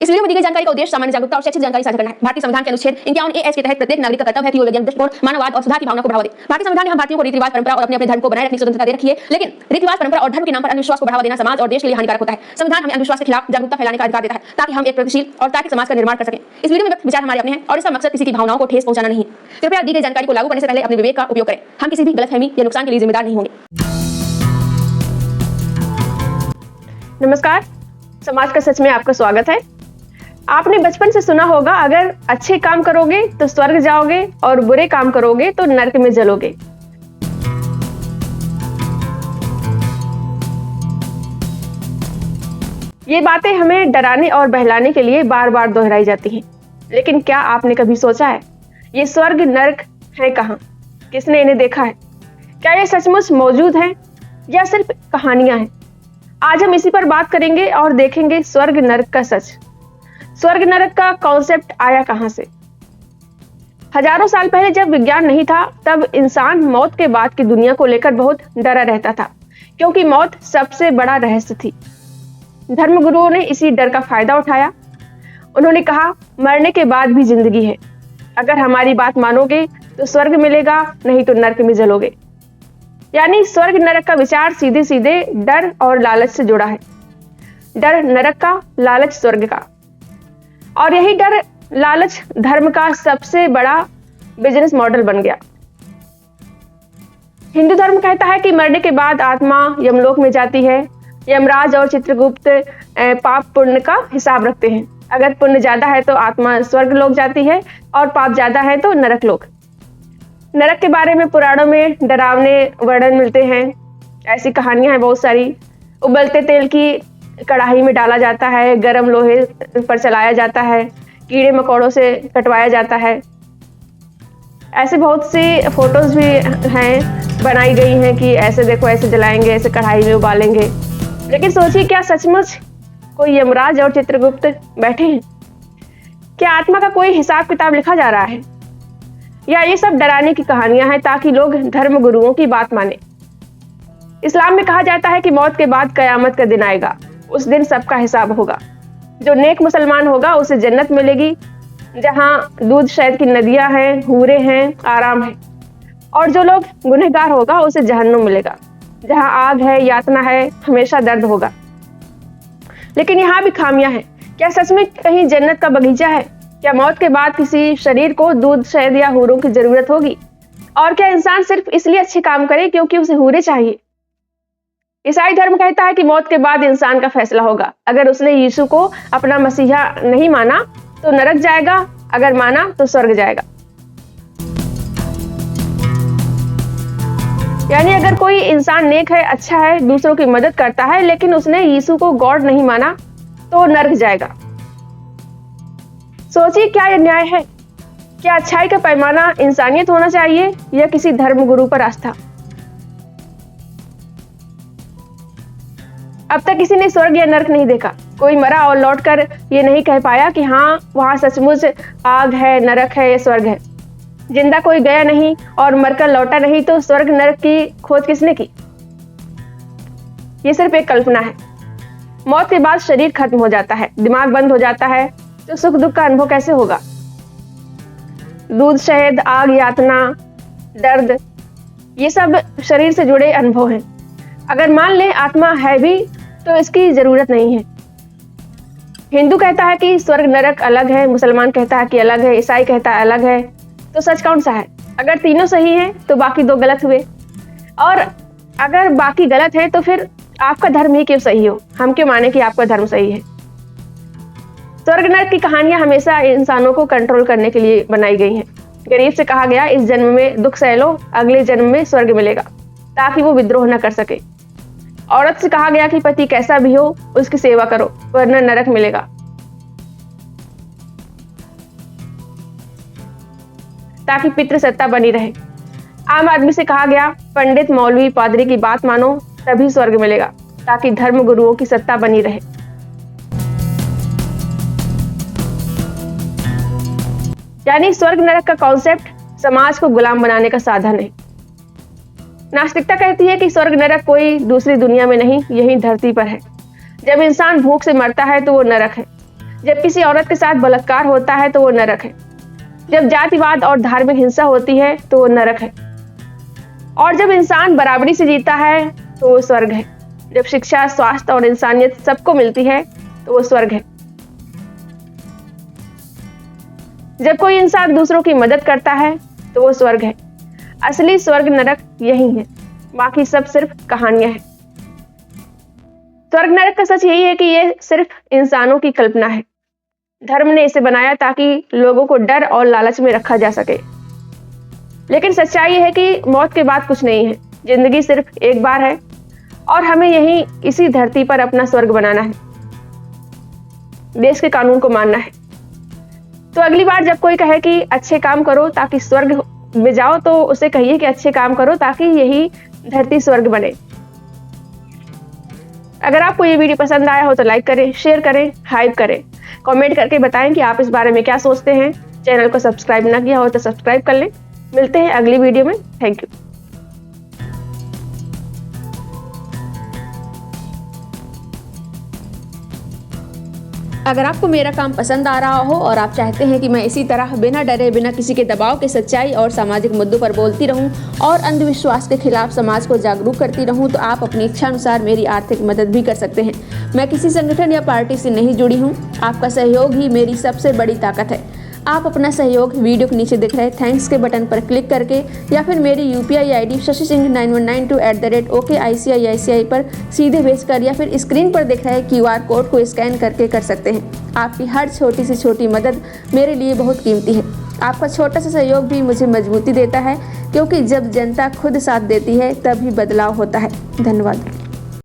इस वीडियो में दी गई जानकारी का उद्देश्य सामान्य जागरूकता और शैक्षिक जानकारी साझा करना है। भारतीय संविधान के अनुच्छेद 51A के तहत प्रत्येक नागरिक का कर्तव्य है कि वो वैज्ञानिक दृष्टिकोण, मानववाद और सुधार की भावना को बढ़ावा दे। भारतीय संविधान ने हम भारतीयों को रीति रिवाज, परंपरा और अपने धर्म को बनाए रखने की स्वतंत्रता दे रखी है, लेकिन रीति रिवाज, परंपरा और धर्म के नाम पर अंधविश्वास को बढ़ावा देना समाज और देश के लिए हानिकारक होता है। संविधान हमें अंधविश्वास के खिलाफ जागरूकता फैलाने का अधिकार देता है ताकि हम एक प्रगतिशील और तार्किक समाज का निर्माण कर सकें। इस वीडियो में व्यक्त विचार हमारे अपने हैं और इसका मकसद किसी की भावनाओं को ठेस पहुंचाना नहीं है। कृपया दी गई जानकारी को लागू करने से पहले अपने विवेक का उपयोग करें। हम किसी भी गलतफहमी या नुकसान के लिए जिम्मेदार नहीं होंगे। नमस्कार, समाज का सच में आपका स्वागत है। आपने बचपन से सुना होगा, अगर अच्छे काम करोगे तो स्वर्ग जाओगे और बुरे काम करोगे तो नरक में जलोगे। ये बातें हमें डराने और बहलाने के लिए बार बार दोहराई जाती हैं। लेकिन क्या आपने कभी सोचा है, ये स्वर्ग नरक है कहाँ? किसने इन्हें देखा है? क्या ये सचमुच मौजूद हैं या सिर्फ कहानियां हैं? आज हम इसी पर बात करेंगे और देखेंगे स्वर्ग नरक का सच। स्वर्ग नरक का कॉन्सेप्ट आया कहां से? हजारों साल पहले जब विज्ञान नहीं था, तब इंसान मौत के बाद की दुनिया को लेकर बहुत डरा रहता था, क्योंकि मौत सबसे बड़ा रहस्य थी। धर्मगुरुओं ने इसी डर का फायदा उठाया। उन्होंने कहा, मरने के बाद भी जिंदगी है। अगर हमारी बात मानोगे तो स्वर्ग मिलेगा, नहीं तो नरक में जलोगे। यानी स्वर्ग नरक का विचार सीधे सीधे डर और लालच से जुड़ा है। डर नरक का, लालच स्वर्ग का। और यही डर लालच धर्म का सबसे बड़ा बिजनेस मॉडल बन गया। हिंदू धर्म कहता है कि मरने के बाद आत्मा यमलोक में जाती है। यमराज और चित्रगुप्त पाप पुण्य का हिसाब रखते हैं। अगर पुण्य ज्यादा है तो आत्मा स्वर्ग लोक जाती है और पाप ज्यादा है तो नरक लोक। नरक के बारे में पुराणों में डरावने वर्णन मिलते हैं। ऐसी कहानियां हैं बहुत सारी। उबलते तेल की कढ़ाई में डाला जाता है, गर्म लोहे पर चलाया जाता है, कीड़े मकोड़ों से कटवाया जाता है। ऐसे बहुत सी फोटोज भी हैं, बनाई गई हैं कि ऐसे देखो, ऐसे जलाएंगे, ऐसे कढ़ाई में उबालेंगे। लेकिन सोचिए, क्या सचमुच कोई यमराज और चित्रगुप्त बैठे हैं? क्या आत्मा का कोई हिसाब किताब लिखा जा रहा है, या ये सब डराने की कहानियां हैं ताकि लोग धर्म गुरुओं की बात माने? इस्लाम में कहा जाता है कि मौत के बाद कयामत का दिन आएगा। उस दिन सबका हिसाब होगा। जो नेक मुसलमान होगा उसे जन्नत मिलेगी, जहां दूध शहद की नदियां हैं, हूरे हैं, आराम है। और जो लोग गुनहगार होगा उसे जहन्नुम मिलेगा, जहां आग है, यातना है, हमेशा दर्द होगा। लेकिन यहाँ भी खामियां हैं। क्या सच में कहीं जन्नत का बगीचा है? क्या मौत के बाद किसी शरीर को दूध शहद या हूरों की जरूरत होगी? और क्या इंसान सिर्फ इसलिए अच्छे काम करे क्योंकि उसे हूरे चाहिए? ईसाई धर्म कहता है कि मौत के बाद इंसान का फैसला होगा। अगर उसने यीशु को अपना मसीहा नहीं माना तो नरक जाएगा, अगर माना तो स्वर्ग जाएगा। यानी अगर कोई इंसान नेक है, अच्छा है, दूसरों की मदद करता है, लेकिन उसने यीशु को गॉड नहीं माना तो नरक जाएगा। सोचिए, क्या यह न्याय है? क्या अच्छाई का पैमाना इंसानियत होना चाहिए या किसी धर्म गुरु पर आस्था? अब तक किसी ने स्वर्ग या नरक नहीं देखा। कोई मरा और लौटकर ये नहीं कह पाया कि हाँ, वहां सचमुच आग है, नरक है या स्वर्ग है। जिंदा कोई गया नहीं और मरकर लौटा नहीं, तो स्वर्ग नरक की खोज किसने की? ये सिर्फ एक कल्पना है। मौत के बाद शरीर खत्म हो जाता है, दिमाग बंद हो जाता है, तो सुख दुख का अनुभव कैसे होगा? दूध शहद, आग, यातना, दर्द, ये सब शरीर से जुड़े अनुभव हैं। अगर मान ले आत्मा है भी तो इसकी जरूरत नहीं है। हिंदू कहता है कि स्वर्ग नरक अलग है, मुसलमान कहता है कि अलग है, ईसाई कहता है अलग है। तो सच कौन सा है? अगर तीनों सही हैं तो बाकी दो गलत हुए, और अगर बाकी गलत है तो फिर आपका धर्म ही क्यों सही हो? हम क्यों माने कि आपका धर्म सही है? स्वर्ग नरक की कहानियां हमेशा इंसानों को कंट्रोल करने के लिए बनाई गई हैं। गरीब से कहा गया, इस जन्म में दुख सह लो, अगले जन्म में स्वर्ग मिलेगा, ताकि वो विद्रोह न कर सके। औरत से कहा गया कि पति कैसा भी हो उसकी सेवा करो, वरना नरक मिलेगा। ताकि पितृसत्ता बनी रहे। आम आदमी से कहा गया, पंडित, मौलवी, पादरी की बात मानो, तभी स्वर्ग मिलेगा, ताकि धर्म गुरुओं की सत्ता बनी रहे। यानी स्वर्ग नरक का कॉन्सेप्ट समाज को गुलाम बनाने का साधन है। नास्तिकता कहती है कि स्वर्ग नरक कोई दूसरी दुनिया में नहीं, यही धरती पर है। जब इंसान भूख से मरता है तो वो नरक है। जब किसी औरत के साथ बलात्कार होता है तो वो नरक है। जब जातिवाद और धार्मिक हिंसा होती है तो वो नरक है। और जब इंसान बराबरी से जीता है तो वो स्वर्ग है। जब शिक्षा, स्वास्थ्य और इंसानियत सबको मिलती है तो वो स्वर्ग है। जब कोई इंसान दूसरों की मदद करता है तो वो स्वर्ग है। असली स्वर्ग नरक यही है, बाकी सब सिर्फ कहानियां हैं। स्वर्ग नरक का सच यही है कि ये सिर्फ इंसानों की कल्पना है। धर्म ने इसे बनाया ताकि लोगों को डर और लालच में रखा जा सके। लेकिन सच्चाई है कि मौत के बाद कुछ नहीं है। जिंदगी सिर्फ एक बार है और हमें यहीं इसी धरती पर अपना स्वर्ग बनाना है। देश के कानून को मानना है। तो अगली बार जब कोई कहे कि अच्छे काम करो ताकि स्वर्ग में जाओ, तो उसे कहिए कि अच्छे काम करो ताकि यही धरती स्वर्ग बने। अगर आपको ये वीडियो पसंद आया हो तो लाइक करें, शेयर करें, हाइप करें, कमेंट करके बताएं कि आप इस बारे में क्या सोचते हैं। चैनल को सब्सक्राइब ना किया हो तो सब्सक्राइब कर लें। मिलते हैं अगली वीडियो में। Thank you. अगर आपको मेरा काम पसंद आ रहा हो और आप चाहते हैं कि मैं इसी तरह बिना डरे, बिना किसी के दबाव के सच्चाई और सामाजिक मुद्दों पर बोलती रहूं और अंधविश्वास के खिलाफ समाज को जागरूक करती रहूं, तो आप अपनी इच्छा अनुसार मेरी आर्थिक मदद भी कर सकते हैं। मैं किसी संगठन या पार्टी से नहीं जुड़ी हूं। आपका सहयोग ही मेरी सबसे बड़ी ताकत है। आप अपना सहयोग वीडियो के नीचे दिख रहे थैंक्स के बटन पर क्लिक करके या फिर मेरी UPI ID shashi-singh9192@OKICICI पर सीधे भेजकर या फिर स्क्रीन पर दिख रहे QR कोड को स्कैन करके कर सकते हैं। आपकी हर छोटी से छोटी मदद मेरे लिए बहुत कीमती है। आपका छोटा सा सहयोग भी मुझे मजबूती देता है, क्योंकि जब जनता खुद साथ देती है तभी बदलाव होता है। धन्यवाद।